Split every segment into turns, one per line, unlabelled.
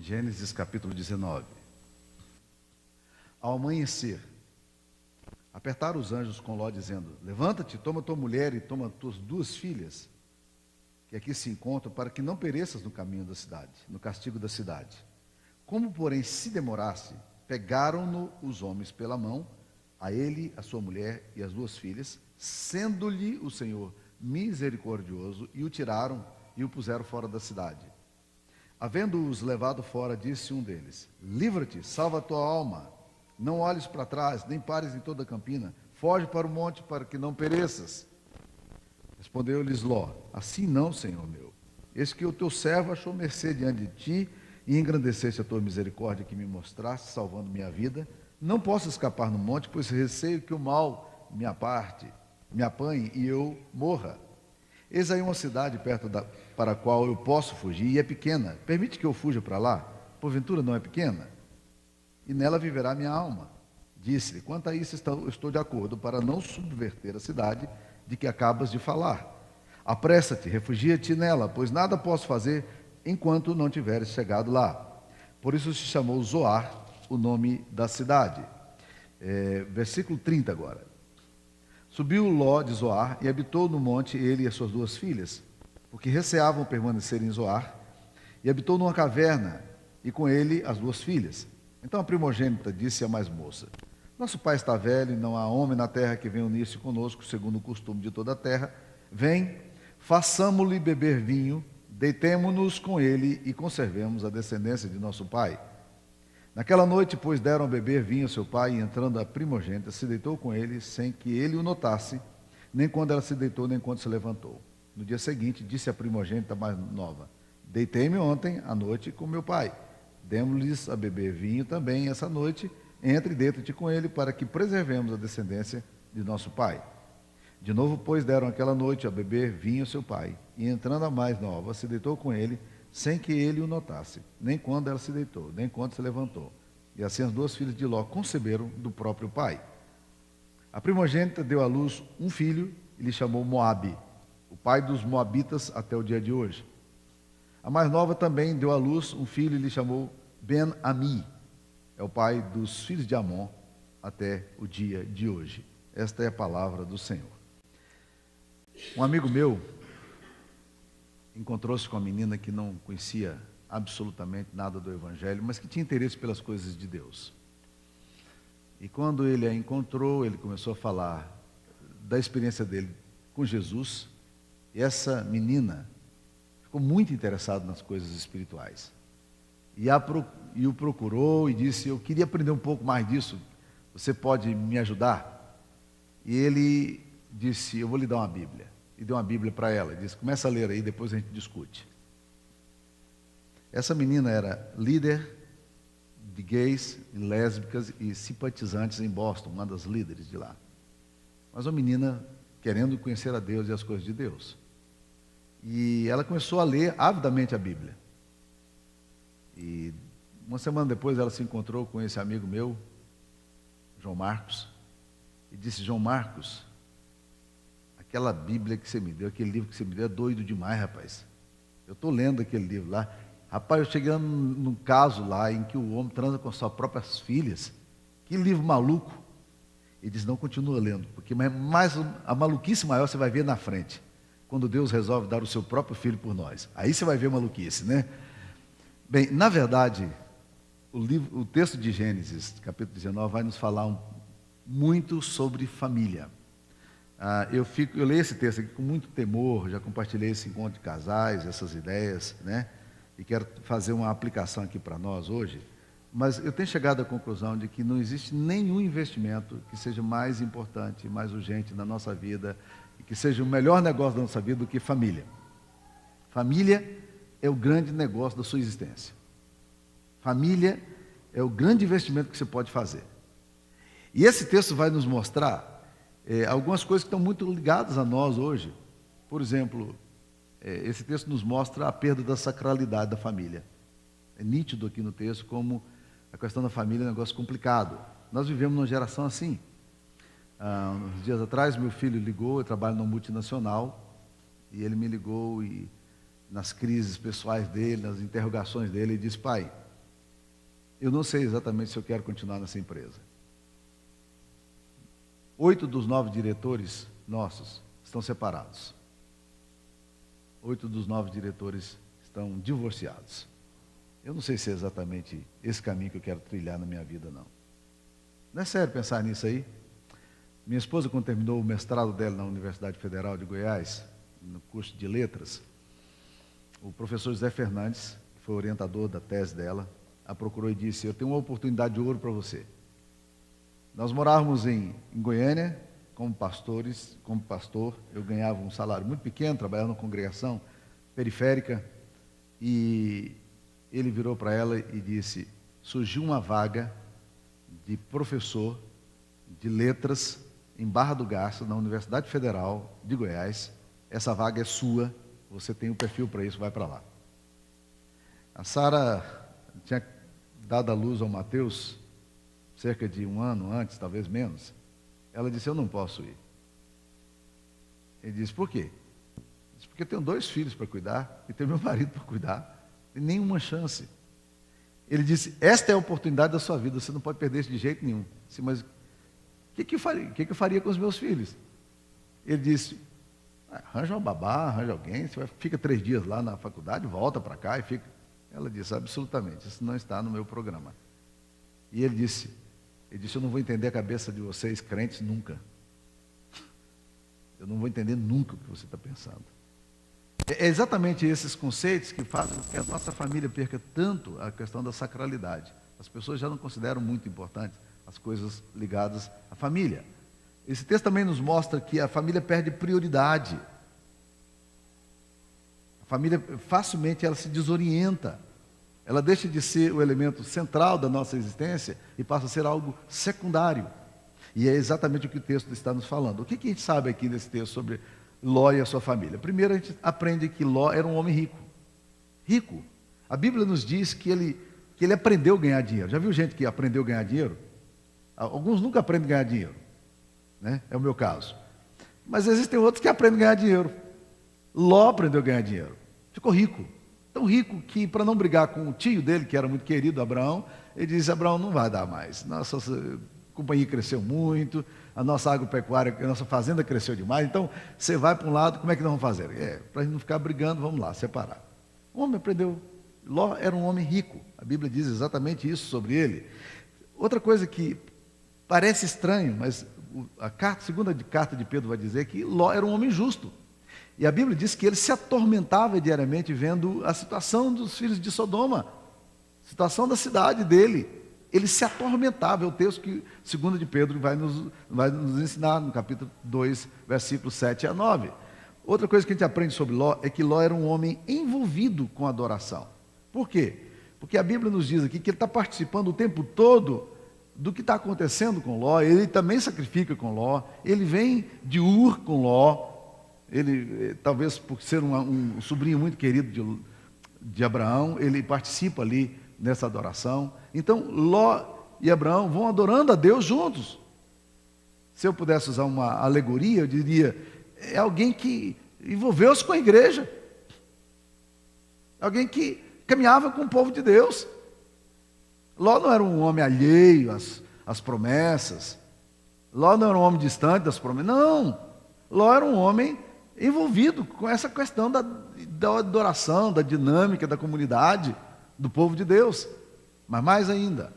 Gênesis capítulo 19. Ao amanhecer, apertaram os anjos com Ló, dizendo: levanta-te, toma tua mulher e toma tuas duas filhas, que aqui se encontram, para que não pereças no caminho da cidade, no castigo da cidade. Como, porém, se demorasse, pegaram-no os homens pela mão, a ele, a sua mulher e as duas filhas, sendo-lhe o Senhor misericordioso, e o tiraram e o puseram fora da cidade. Havendo-os levado fora, disse um deles: livra-te, salva a tua alma, não olhes para trás, nem pares em toda a campina, foge para o monte, para que não pereças. Respondeu-lhes Ló: assim não, Senhor meu, eis que o teu servo achou mercê diante de ti, e engrandeceste a tua misericórdia que me mostraste, salvando minha vida. Não posso escapar no monte, pois receio que o mal me apanhe e eu morra. Eis aí uma cidade para a qual eu posso fugir, e é pequena. Permite que eu fuja para lá? Porventura não é pequena? E nela viverá minha alma. Disse-lhe: quanto a isso estou de acordo, para não subverter a cidade de que acabas de falar. Apressa-te, refugia-te nela, pois nada posso fazer enquanto não tiveres chegado lá. Por isso se chamou Zoar, o nome da cidade. Versículo 30 agora. Subiu Ló de Zoar e habitou no monte, ele e as suas duas filhas, porque receavam permanecer em Zoar, e habitou numa caverna, e com ele as duas filhas. Então a primogênita disse à mais moça: nosso pai está velho, e não há homem na terra que venha unir-se conosco, segundo o costume de toda a terra. Vem, façamo-lhe beber vinho, deitemo-nos com ele e conservemos a descendência de nosso pai. Naquela noite, pois, deram a beber vinho a seu pai, e entrando a primogênita, se deitou com ele, sem que ele o notasse, nem quando ela se deitou, nem quando se levantou. No dia seguinte, disse a primogênita mais nova: deitei-me ontem à noite com meu pai. Demos-lhes a beber vinho também essa noite. Entre e deita-te com ele, para que preservemos a descendência de nosso pai. De novo, pois, deram aquela noite a beber vinho a seu pai. E entrando a mais nova, se deitou com ele, sem que ele o notasse, nem quando ela se deitou, nem quando se levantou. E assim as duas filhas de Ló conceberam do próprio pai. A primogênita deu à luz um filho e lhe chamou Moabe, o pai dos moabitas até o dia de hoje. A mais nova também deu à luz um filho e lhe chamou Ben-Ami, é o pai dos filhos de Amon até o dia de hoje. Esta é a palavra do Senhor. Um amigo meu encontrou-se com uma menina que não conhecia absolutamente nada do Evangelho, mas que tinha interesse pelas coisas de Deus. E quando ele a encontrou, ele começou a falar da experiência dele com Jesus, e essa menina ficou muito interessada nas coisas espirituais. E o procurou e disse: eu queria aprender um pouco mais disso, você pode me ajudar? E ele disse: eu vou lhe dar uma Bíblia. E deu uma Bíblia para ela, e disse: começa a ler aí, depois a gente discute. Essa menina era líder de gays, lésbicas e simpatizantes em Boston, uma das líderes de lá. Mas uma menina querendo conhecer a Deus e as coisas de Deus. E ela começou a ler avidamente a Bíblia. E uma semana depois ela se encontrou com esse amigo meu, João Marcos, e disse: João Marcos, aquela Bíblia que você me deu, aquele livro que você me deu é doido demais, rapaz. Eu estou lendo aquele livro lá. Rapaz, eu cheguei num caso lá em que o homem transa com as suas próprias filhas. Que livro maluco. Ele diz: não, continua lendo, porque a maluquice maior você vai ver na frente, quando Deus resolve dar o seu próprio filho por nós. Aí você vai ver a maluquice, né? Bem, na verdade, o texto de Gênesis, capítulo 19, vai nos falar muito sobre família. Eu leio esse texto aqui com muito temor, já compartilhei esse encontro de casais, essas ideias, né? E quero fazer uma aplicação aqui para nós hoje, mas eu tenho chegado à conclusão de que não existe nenhum investimento que seja mais importante, mais urgente na nossa vida, e que seja o melhor negócio da nossa vida do que família. Família é o grande negócio da sua existência. Família é o grande investimento que você pode fazer. E esse texto vai nos mostrar algumas coisas que estão muito ligadas a nós hoje. Por exemplo, esse texto nos mostra a perda da sacralidade da família. É nítido aqui no texto como a questão da família é um negócio complicado. Nós vivemos numa geração assim. Uns dias atrás, meu filho ligou, eu trabalho numa multinacional, e ele me ligou e nas crises pessoais dele, nas interrogações dele, ele disse: pai, eu não sei exatamente se eu quero continuar nessa empresa. 8 dos 9 diretores nossos estão separados. 8 dos 9 diretores estão divorciados. Eu não sei se é exatamente esse caminho que eu quero trilhar na minha vida, não. Não é sério pensar nisso aí? Minha esposa, quando terminou o mestrado dela na Universidade Federal de Goiás, no curso de letras, o professor José Fernandes, que foi orientador da tese dela, a procurou e disse: eu tenho uma oportunidade de ouro para você. Nós morávamos em Goiânia, como pastor, eu ganhava um salário muito pequeno, trabalhava numa congregação periférica, e ele virou para ela e disse: surgiu uma vaga de professor de letras em Barra do Garça, na Universidade Federal de Goiás. Essa vaga é sua, você tem o perfil para isso, vai para lá. A Sara tinha dado à luz ao Mateus cerca de um ano antes, talvez menos. Ela disse: eu não posso ir. Ele disse: por quê? Ele disse: porque eu tenho 2 filhos para cuidar e tenho meu marido para cuidar. Tem nenhuma chance. Ele disse: esta é a oportunidade da sua vida, você não pode perder isso de jeito nenhum. Disse: mas o que eu faria com os meus filhos? Ele disse: arranja uma babá, arranja alguém, você fica 3 dias lá na faculdade, volta para cá e fica. Ela disse: absolutamente, isso não está no meu programa. E ele disse: eu não vou entender a cabeça de vocês crentes nunca. Eu não vou entender nunca o que você está pensando. É exatamente esses conceitos que fazem com que a nossa família perca tanto a questão da sacralidade. As pessoas já não consideram muito importantes as coisas ligadas à família. Esse texto também nos mostra que a família perde prioridade. A família facilmente ela se desorienta. Ela deixa de ser o elemento central da nossa existência e passa a ser algo secundário. E é exatamente o que o texto está nos falando. O que a gente sabe aqui nesse texto sobre Ló e a sua família? Primeiro, a gente aprende que Ló era um homem rico. Rico. A Bíblia nos diz que ele aprendeu a ganhar dinheiro. Já viu gente que aprendeu a ganhar dinheiro? Alguns nunca aprendem a ganhar dinheiro, né? É o meu caso. Mas existem outros que aprendem a ganhar dinheiro. Ló aprendeu a ganhar dinheiro. Ficou rico. Tão rico que, para não brigar com o tio dele, que era muito querido, Abraão, ele disse: Abraão, não vai dar mais. Nossa companhia cresceu muito, a nossa agropecuária, a nossa fazenda cresceu demais, então você vai para um lado, como é que nós vamos fazer? Para a gente não ficar brigando, vamos lá, separar. O homem aprendeu. Ló era um homem rico. A Bíblia diz exatamente isso sobre ele. Outra coisa que parece estranho, mas a segunda carta de Pedro vai dizer que Ló era um homem justo. E a Bíblia diz que ele se atormentava diariamente vendo a situação dos filhos de Sodoma, a situação da cidade dele. Ele se atormentava, é o texto que 2 de Pedro vai nos ensinar no capítulo 2, versículos 7 a 9. Outra coisa que a gente aprende sobre Ló é que Ló era um homem envolvido com a adoração. Por quê? Porque a Bíblia nos diz aqui que ele está participando o tempo todo do que está acontecendo com Ló. Ele também sacrifica com Ló, ele vem de Ur com Ló. Ele, talvez por ser um sobrinho muito querido de Abraão, ele participa ali nessa adoração. Então, Ló e Abraão vão adorando a Deus juntos. Se eu pudesse usar uma alegoria, eu diria: é alguém que envolveu-se com a igreja. Alguém que caminhava com o povo de Deus. Ló não era um homem alheio às promessas. Ló não era um homem distante das promessas. Não. Ló era um homem envolvido com essa questão da adoração, da dinâmica da comunidade, do povo de Deus. Mas mais ainda,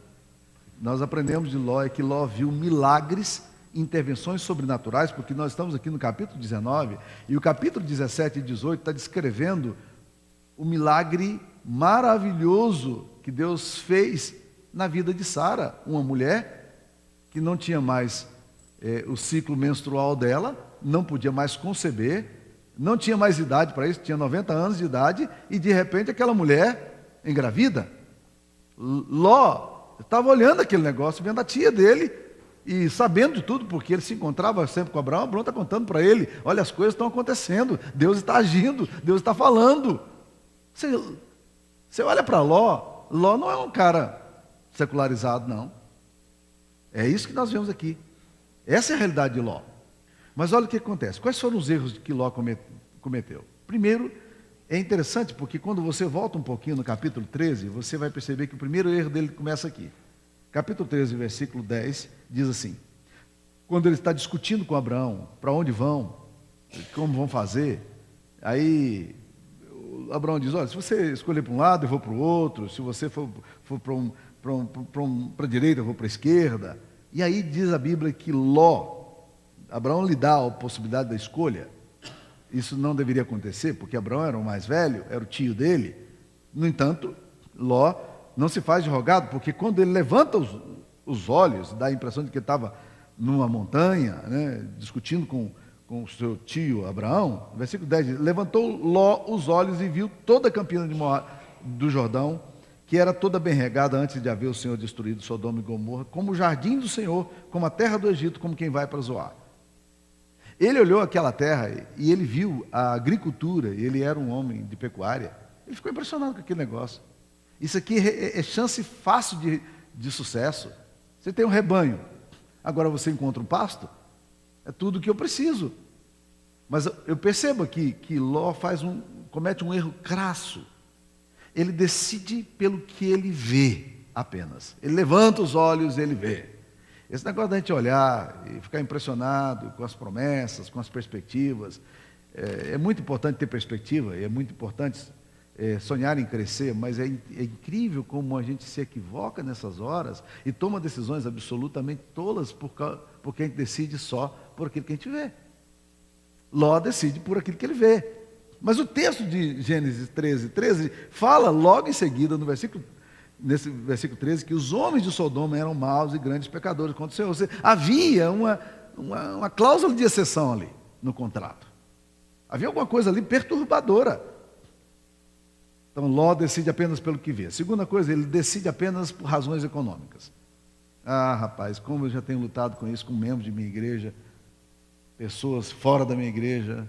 nós aprendemos de Ló é que Ló viu milagres, intervenções sobrenaturais, porque nós estamos aqui no capítulo 19, e o capítulo 17 e 18 está descrevendo o milagre maravilhoso que Deus fez na vida de Sara, uma mulher que não tinha mais o ciclo menstrual dela, não podia mais conceber, não tinha mais idade para isso, tinha 90 anos de idade, e de repente aquela mulher engravida. Ló estava olhando aquele negócio, vendo a tia dele, e sabendo de tudo, porque ele se encontrava sempre com Abraão. Abraão está contando para ele: olha, as coisas estão acontecendo, Deus está agindo, Deus está falando. Você olha para Ló, Ló não é um cara secularizado, não. É isso que nós vemos aqui. Essa é a realidade de Ló. Mas olha o que acontece. Quais foram os erros que Ló cometeu? Primeiro, É interessante porque quando você volta um pouquinho no capítulo 13, você vai perceber que o primeiro erro dele começa aqui. Capítulo 13, versículo 10, diz assim: quando ele está discutindo com Abraão, para onde vão, como vão fazer, aí Abraão diz: olha, se você escolher para um lado, eu vou para o outro, se você for para a direita, eu vou para a esquerda. E aí diz a Bíblia que Abraão lhe dá a possibilidade da escolha. Isso não deveria acontecer, porque Abraão era o mais velho, era o tio dele. No entanto, Ló não se faz de rogado, porque quando ele levanta os olhos, dá a impressão de que ele estava numa montanha, né, discutindo com o seu tio Abraão. Versículo 10 diz: levantou Ló os olhos e viu toda a campina do Jordão, que era toda bem regada antes de haver o Senhor destruído Sodoma e Gomorra, como o jardim do Senhor, como a terra do Egito, como quem vai para Zoar. Ele olhou aquela terra e ele viu a agricultura, e ele era um homem de pecuária. Ele ficou impressionado com aquele negócio. Isso aqui é chance fácil de sucesso. Você tem um rebanho, agora você encontra um pasto, é tudo o que eu preciso. Mas eu percebo aqui que Ló comete um erro crasso. Ele decide pelo que ele vê apenas. Ele levanta os olhos e ele vê. Esse negócio da gente olhar e ficar impressionado com as promessas, com as perspectivas, é muito importante ter perspectiva, é muito importante sonhar em crescer, mas é incrível como a gente se equivoca nessas horas e toma decisões absolutamente tolas porque a gente decide só por aquilo que a gente vê. Ló decide por aquilo que ele vê. Mas o texto de Gênesis 13 fala logo em seguida, nesse versículo 13, que os homens de Sodoma eram maus e grandes pecadores contra o Senhor. Ou seja, havia uma cláusula de exceção ali no contrato. Havia alguma coisa ali perturbadora. Então Ló decide apenas pelo que vê. Segunda coisa, ele decide apenas por razões econômicas. Ah, rapaz, como eu já tenho lutado com isso com membros de minha igreja, pessoas fora da minha igreja,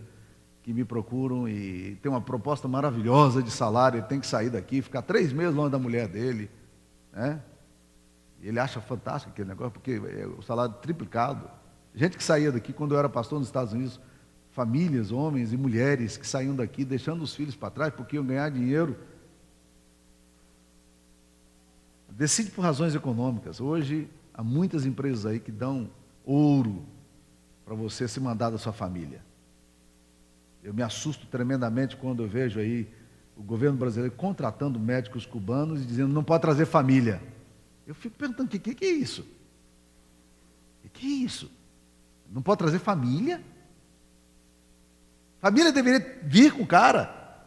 que me procuram e tem uma proposta maravilhosa de salário, ele tem que sair daqui, ficar 3 meses longe da mulher dele, né? E ele acha fantástico aquele negócio, porque é o salário triplicado. Gente que saía daqui, quando eu era pastor nos Estados Unidos, famílias, homens e mulheres que saíam daqui, deixando os filhos para trás, porque iam ganhar dinheiro. Decide por razões econômicas. Hoje, há muitas empresas aí que dão ouro para você se mandar da sua família. Eu me assusto tremendamente quando eu vejo aí o governo brasileiro contratando médicos cubanos e dizendo não pode trazer família. Eu fico perguntando, o que é isso? O que é isso? Não pode trazer família? Família deveria vir com o cara.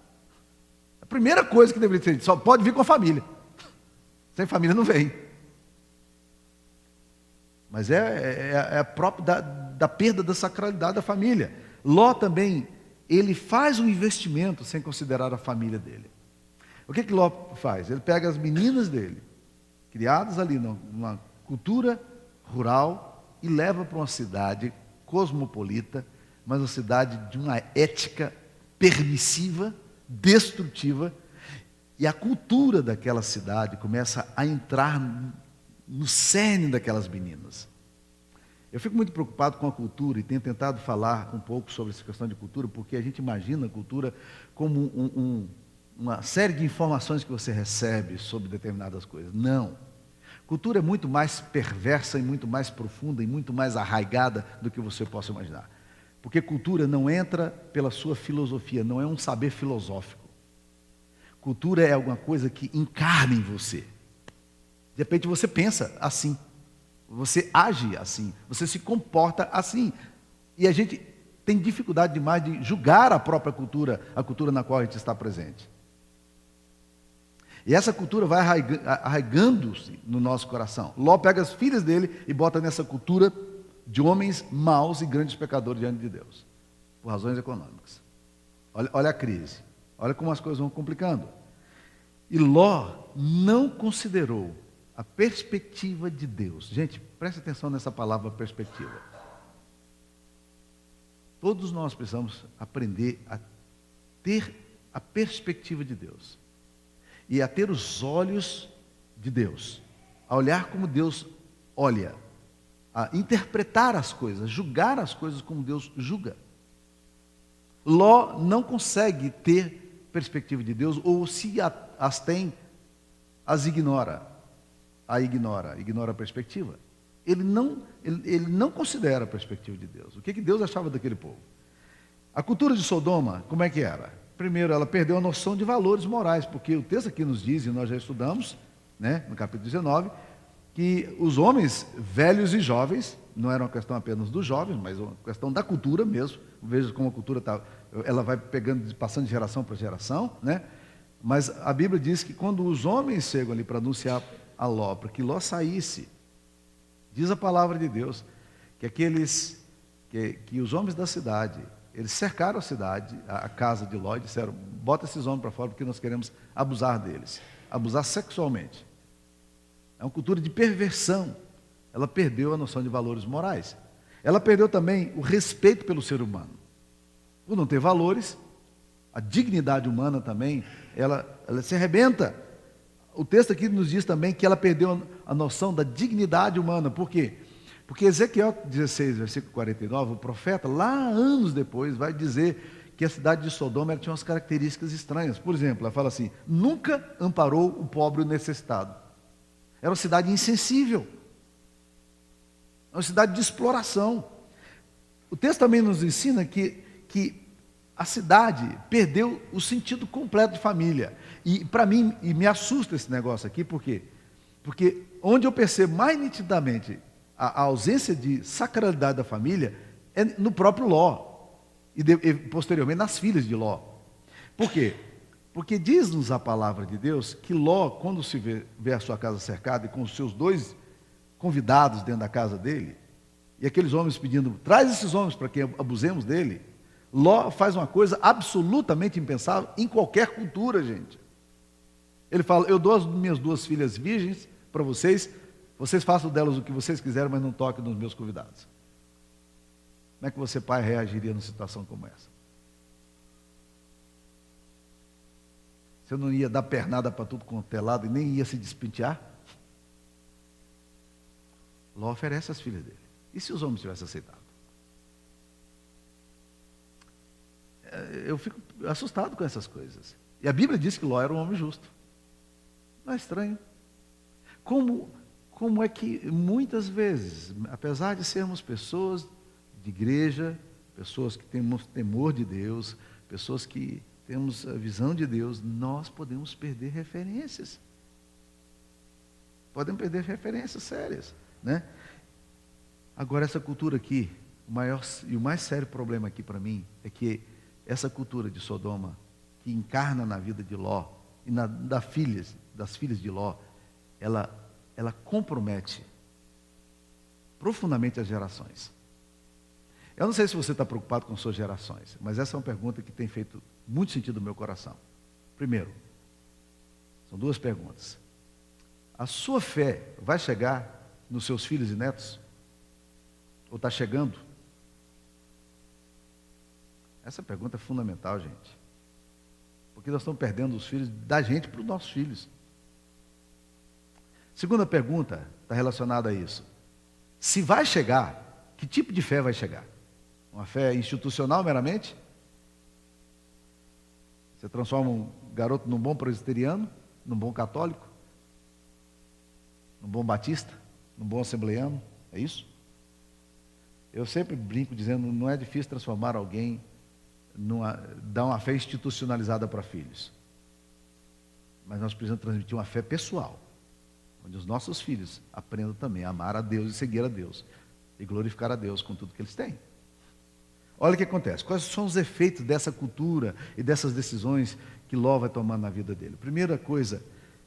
A primeira coisa que deveria ser, só pode vir com a família. Sem família não vem. Mas é a própria da perda da sacralidade da família. Ló também, ele faz um investimento sem considerar a família dele. O que Ló faz? Ele pega as meninas dele, criadas ali numa cultura rural, e leva para uma cidade cosmopolita, mas uma cidade de uma ética permissiva, destrutiva, e a cultura daquela cidade começa a entrar no cerne daquelas meninas. Eu fico muito preocupado com a cultura e tenho tentado falar um pouco sobre essa questão de cultura, porque a gente imagina a cultura como uma série de informações que você recebe sobre determinadas coisas. Não. Cultura é muito mais perversa e muito mais profunda e muito mais arraigada do que você possa imaginar. Porque cultura não entra pela sua filosofia, não é um saber filosófico. Cultura é alguma coisa que encarna em você. De repente você pensa assim. Você age assim, você se comporta assim. E a gente tem dificuldade demais de julgar a própria cultura, a cultura na qual a gente está presente. E essa cultura vai arraigando-se no nosso coração. Ló pega as filhas dele e bota nessa cultura de homens maus e grandes pecadores diante de Deus, por razões econômicas. Olha a crise, olha como as coisas vão complicando. E Ló não considerou a perspectiva de Deus. Gente, preste atenção nessa palavra perspectiva. Todos nós precisamos aprender a ter a perspectiva de Deus. E a ter os olhos de Deus. A olhar como Deus olha. A interpretar as coisas, julgar as coisas como Deus julga. Ló não consegue ter perspectiva de Deus, ou se as tem, as ignora. Ignora a perspectiva. Ele não considera a perspectiva de Deus. O que Deus achava daquele povo? A cultura de Sodoma, como é que era? Primeiro, ela perdeu a noção de valores morais, porque o texto aqui nos diz, e nós já estudamos, né, no capítulo 19, que os homens velhos e jovens, não era uma questão apenas dos jovens, mas uma questão da cultura mesmo. Veja como a cultura ela vai passando de geração para geração, né? Mas a Bíblia diz que quando os homens chegam ali para anunciar a Ló, para que Ló saísse, diz a palavra de Deus, que que os homens da cidade, eles cercaram a cidade, a casa de Ló, e disseram: bota esses homens para fora porque nós queremos abusar deles, abusar sexualmente. É uma cultura de perversão. Ela perdeu a noção de valores morais. Ela perdeu também o respeito pelo ser humano. Por não ter valores, a dignidade humana também, ela se arrebenta. O texto aqui nos diz também que ela perdeu a noção da dignidade humana. Por quê? Porque Ezequiel 16, versículo 49, o profeta, lá anos depois, vai dizer que a cidade de Sodoma tinha umas características estranhas. Por exemplo, ela fala assim: nunca amparou o pobre e o necessitado. Era uma cidade insensível. É uma cidade de exploração. O texto também nos ensina que a cidade perdeu o sentido completo de família. E para mim, me assusta esse negócio aqui, por quê? Porque onde eu percebo mais nitidamente a ausência de sacralidade da família é no próprio Ló. E posteriormente nas filhas de Ló. Por quê? Porque diz-nos a palavra de Deus que Ló, quando se vê a sua casa cercada e com os seus 2 convidados dentro da casa dele, e aqueles homens pedindo: traz esses homens para que abusemos dele, Ló faz uma coisa absolutamente impensável em qualquer cultura, gente. Ele fala: eu dou as minhas 2 filhas virgens para vocês façam delas o que vocês quiserem, mas não toquem nos meus convidados. Como é que você, pai, reagiria numa situação como essa? Você não ia dar pernada para tudo quanto é lado e nem ia se despentear? Ló oferece as filhas dele. E se os homens tivessem aceitado? Eu fico assustado com essas coisas. E a Bíblia diz que Ló era um homem justo. Não é estranho? Como é que muitas vezes, apesar de sermos pessoas de igreja, pessoas que temos temor de Deus, pessoas que temos a visão de Deus, nós podemos perder referências. Podemos perder referências sérias, né? Agora, essa cultura aqui, o maior e o mais sério problema aqui para mim é que essa cultura de Sodoma, que encarna na vida de Ló e das filhas de Ló, ela compromete profundamente as gerações. Eu não sei se você está preocupado com suas gerações, mas essa é uma pergunta que tem feito muito sentido no meu coração. Primeiro, são 2 perguntas. A sua fé vai chegar nos seus filhos e netos? Ou está chegando? Essa pergunta é fundamental, gente. Porque nós estamos perdendo os filhos da gente para os nossos filhos. Segunda pergunta está relacionada a isso. Se vai chegar, que tipo de fé vai chegar? Uma fé institucional meramente? Você transforma um garoto num bom presbiteriano, num bom católico, num bom batista, num bom assembleiano? É isso? Eu sempre brinco dizendo: não é difícil transformar alguém dar uma fé institucionalizada para filhos. Mas nós precisamos transmitir uma fé pessoal, onde os nossos filhos aprendam também a amar a Deus e seguir a Deus, e glorificar a Deus com tudo que eles têm. Olha o que acontece. Quais são os efeitos dessa cultura e dessas decisões que Ló vai tomar na vida dele? A primeira coisa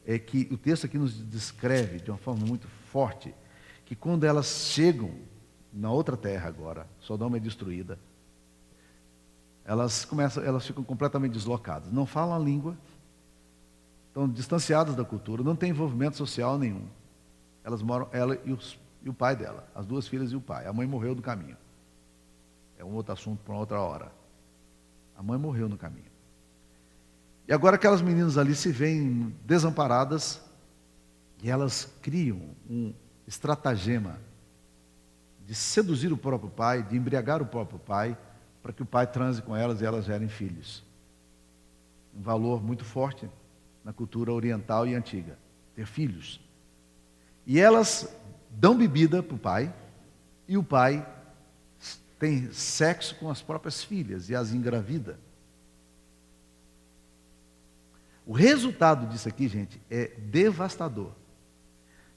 é que o texto aqui nos descreve de uma forma muito forte, que quando elas chegam na outra terra agora, Sodoma é destruída, elas ficam completamente deslocadas, não falam a língua, estão distanciadas da cultura, não tem envolvimento social nenhum. Elas moram, ela e o pai dela, as 2 filhas e o pai. A mãe morreu no caminho. É um outro assunto para uma outra hora. A mãe morreu no caminho. E agora aquelas meninas ali se veem desamparadas e elas criam um estratagema de seduzir o próprio pai, de embriagar o próprio pai, para que o pai transe com elas e elas gerem filhos. Um valor muito forte na cultura oriental e antiga, ter filhos. E elas dão bebida para o pai, e o pai tem sexo com as próprias filhas e as engravida. O resultado disso aqui, gente, é devastador.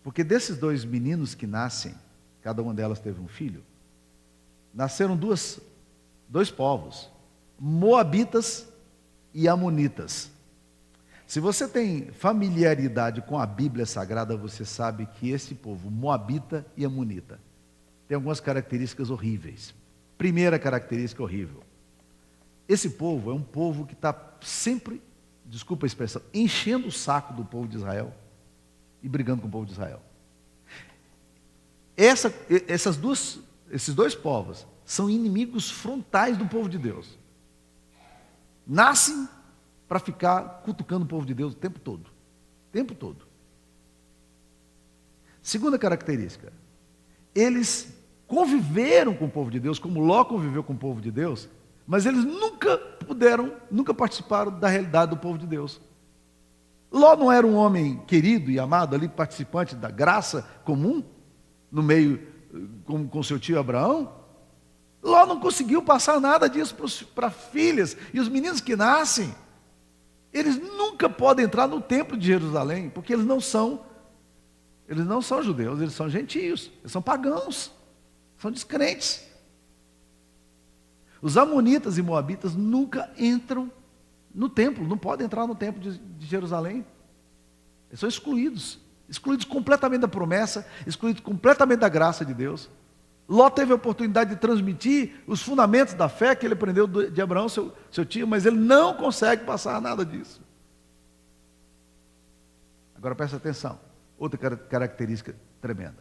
Porque desses 2 meninos que nascem, cada uma delas teve um filho, nasceram 2 povos, moabitas e amonitas. Se você tem familiaridade com a Bíblia Sagrada, você sabe que esse povo, moabita e amonita, tem algumas características horríveis. Primeira característica horrível: esse povo é um povo que está sempre, desculpa a expressão, enchendo o saco do povo de Israel e brigando com o povo de Israel. Esses 2 povos são inimigos frontais do povo de Deus. Nascem para ficar cutucando o povo de Deus o tempo todo. O tempo todo. Segunda característica: eles conviveram com o povo de Deus, como Ló conviveu com o povo de Deus, mas eles nunca participaram da realidade do povo de Deus. Ló não era um homem querido e amado ali, participante da graça comum, no meio, com seu tio Abraão? Ló não conseguiu passar nada disso para filhas, e os meninos que nascem, eles nunca podem entrar no templo de Jerusalém, porque eles não são judeus, eles são gentios, eles são pagãos, são descrentes. Os amonitas e moabitas nunca entram no templo, não podem entrar no templo de Jerusalém. Eles são excluídos completamente da promessa, excluídos completamente da graça de Deus. Ló teve a oportunidade de transmitir os fundamentos da fé que ele aprendeu de Abraão, seu tio, mas ele não consegue passar nada disso. Agora presta atenção, outra característica tremenda.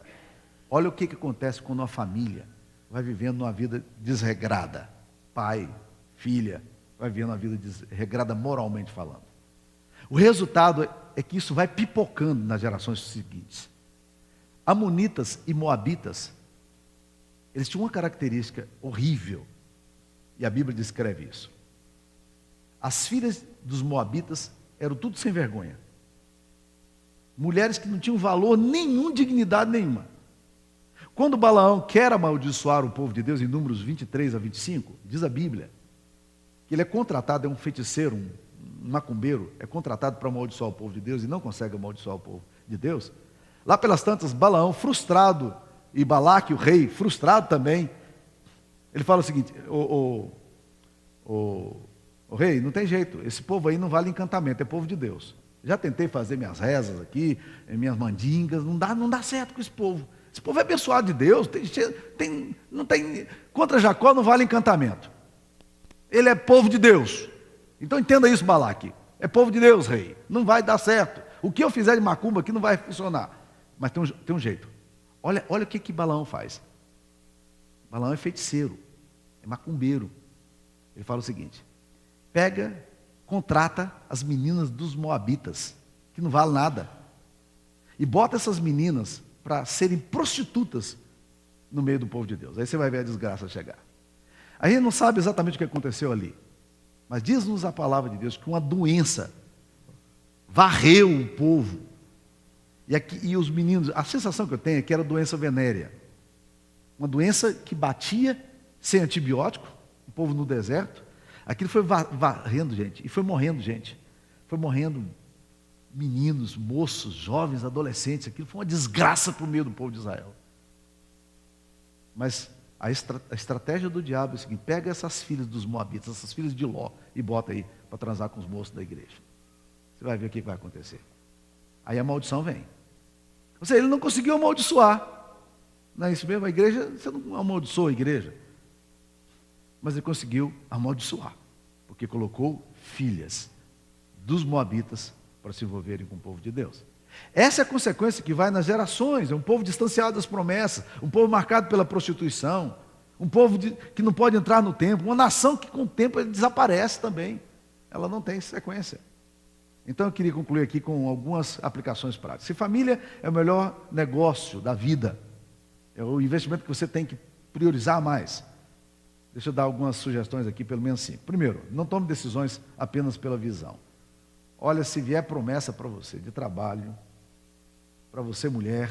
Olha o que acontece quando uma família vai vivendo uma vida desregrada. Pai, filha, vai vivendo uma vida desregrada moralmente falando. O resultado é que isso vai pipocando nas gerações seguintes. Amonitas e moabitas, eles tinham uma característica horrível, e a Bíblia descreve isso. As filhas dos moabitas eram tudo sem vergonha. Mulheres que não tinham valor nenhum, dignidade nenhuma. Quando Balaão quer amaldiçoar o povo de Deus, em Números 23 a 25, diz a Bíblia, que ele é contratado, é um feiticeiro, um macumbeiro, é contratado para amaldiçoar o povo de Deus e não consegue amaldiçoar o povo de Deus. Lá pelas tantas, Balaão, frustrado, e Balaque, o rei, frustrado também, ele fala o seguinte: o rei, não tem jeito, esse povo aí não vale encantamento, é povo de Deus. Já tentei fazer minhas rezas aqui, minhas mandingas, não dá certo com esse povo. Esse povo é abençoado de Deus, não tem, contra Jacó não vale encantamento. Ele é povo de Deus. Então entenda isso, Balaque. É povo de Deus, rei. Não vai dar certo. O que eu fizer de macumba aqui não vai funcionar. Mas tem um jeito. Olha o que Balaão faz. Balaão é feiticeiro, é macumbeiro. Ele fala o seguinte: contrata as meninas dos moabitas, que não valem nada, e bota essas meninas para serem prostitutas no meio do povo de Deus. Aí você vai ver a desgraça chegar. A gente não sabe exatamente o que aconteceu ali, mas diz-nos a palavra de Deus que uma doença varreu o povo. E os meninos, a sensação que eu tenho é que era doença venérea. Uma doença que batia sem antibiótico, o povo no deserto. Aquilo foi varrendo gente, e foi morrendo gente. Foi morrendo meninos, moços, jovens, adolescentes. Aquilo foi uma desgraça para o meio do povo de Israel. Mas a estratégia do diabo é o seguinte: pega essas filhas dos moabitas, essas filhas de Ló, e bota aí para transar com os moços da igreja. Você vai ver o que vai acontecer. Aí a maldição vem. Ou seja, ele não conseguiu amaldiçoar. Não é isso mesmo? A igreja, você não amaldiçoa a igreja. Mas ele conseguiu amaldiçoar, porque colocou filhas dos moabitas para se envolverem com o povo de Deus. Essa é a consequência que vai nas gerações. É um povo distanciado das promessas, um povo marcado pela prostituição, um povo que não pode entrar no templo, uma nação que com o tempo desaparece também. Ela não tem sequência. Então eu queria concluir aqui com algumas aplicações práticas. Se família é o melhor negócio da vida, é o investimento que você tem que priorizar mais. Deixa eu dar algumas sugestões aqui, pelo menos assim. Primeiro, não tome decisões apenas pela visão. Olha, se vier promessa para você de trabalho, para você mulher,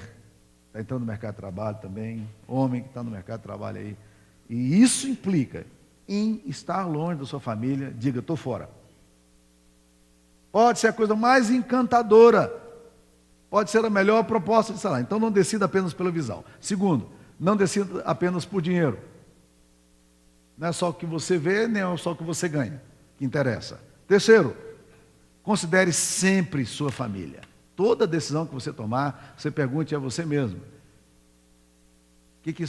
está entrando no mercado de trabalho também, homem que está no mercado de trabalho aí, e isso implica em estar longe da sua família, diga, estou fora. Pode ser a coisa mais encantadora, pode ser a melhor proposta de salário. Então não decida apenas pela visão. Segundo, não decida apenas por dinheiro. Não é só o que você vê, nem é só o que você ganha, que interessa. Terceiro, considere sempre sua família. Toda decisão que você tomar, você pergunte a você mesmo: o que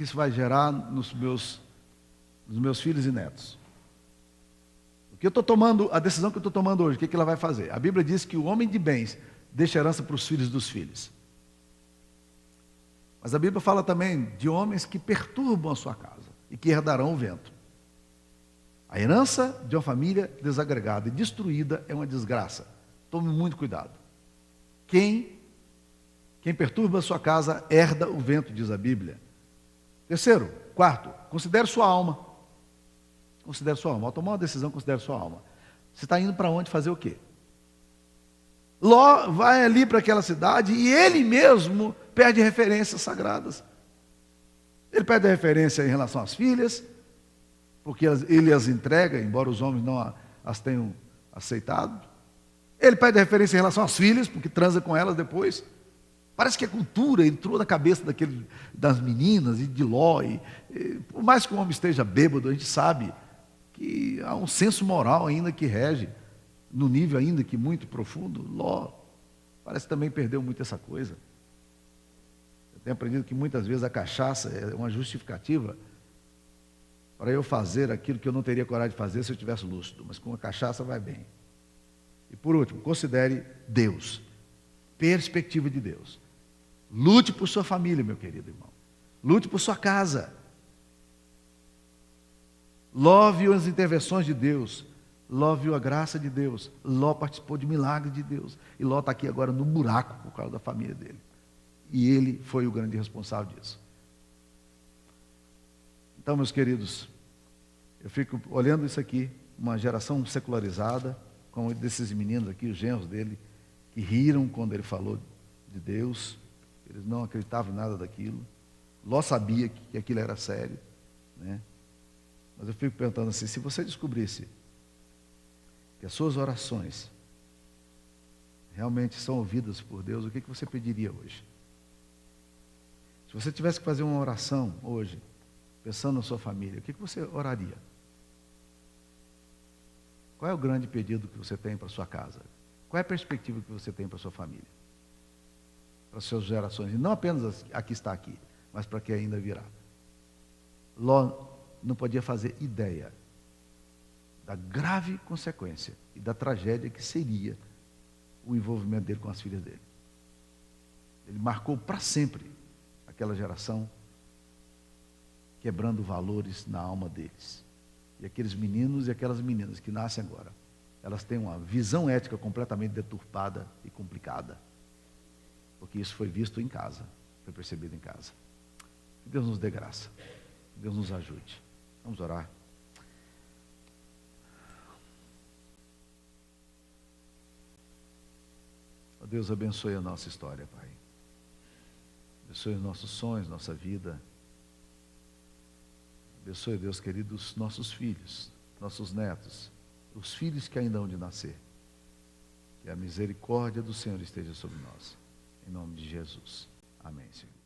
isso vai gerar nos meus filhos e netos? O que eu estou tomando, a decisão que eu estou tomando hoje, o que ela vai fazer? A Bíblia diz que o homem de bens deixa herança para os filhos dos filhos. Mas a Bíblia fala também de homens que perturbam a sua casa e que herdarão o vento. A herança de uma família desagregada e destruída é uma desgraça. Tome muito cuidado. Quem perturba a sua casa herda o vento, diz a Bíblia. Terceiro, quarto, considere sua alma. Considere sua alma. Ao tomar uma decisão, considere sua alma. Você está indo para onde fazer o quê? Ló vai ali para aquela cidade e ele mesmo perde referências sagradas. Ele perde a referência em relação às filhas, porque ele as entrega, embora os homens não as tenham aceitado. Ele perde a referência em relação às filhas, porque transa com elas depois. Parece que a cultura entrou na cabeça das meninas e de Ló. Por mais que o homem esteja bêbado, a gente sabe que há um senso moral ainda que rege, no nível ainda que muito profundo. Ló parece que também perdeu muito essa coisa. Eu tenho aprendido que muitas vezes a cachaça é uma justificativa para eu fazer aquilo que eu não teria coragem de fazer se eu tivesse lúcido, mas com a cachaça vai bem. E por último, considere Deus, perspectiva de Deus. Lute por sua família, meu querido irmão. Lute por sua casa. Ló viu as intervenções de Deus. Ló viu a graça de Deus. Ló participou de milagres de Deus. E Ló está aqui agora no buraco por causa da família dele. E ele foi o grande responsável disso. Então, meus queridos, eu fico olhando isso aqui, uma geração secularizada, como desses meninos aqui, os genros dele, que riram quando ele falou de Deus. Eles não acreditavam em nada daquilo. Ló sabia que aquilo era sério, né? Mas eu fico perguntando assim, se você descobrisse que as suas orações realmente são ouvidas por Deus, o que você pediria hoje? Se você tivesse que fazer uma oração hoje, pensando na sua família, o que você oraria? Qual é o grande pedido que você tem para a sua casa? Qual é a perspectiva que você tem para a sua família? Para as suas gerações, e não apenas a que está aqui, mas para a que ainda virá. Ló não podia fazer ideia da grave consequência e da tragédia que seria o envolvimento dele com as filhas dele. Ele marcou para sempre aquela geração, quebrando valores na alma deles. E aqueles meninos e aquelas meninas que nascem agora, elas têm uma visão ética completamente deturpada e complicada. Porque isso foi visto em casa, foi percebido em casa. Que Deus nos dê graça, que Deus nos ajude. Vamos orar. Ó Deus, abençoe a nossa história, Pai. Abençoe os nossos sonhos, nossa vida. Abençoe, Deus querido, os nossos filhos, nossos netos, os filhos que ainda hão de nascer. Que a misericórdia do Senhor esteja sobre nós. Em nome de Jesus. Amém, Senhor.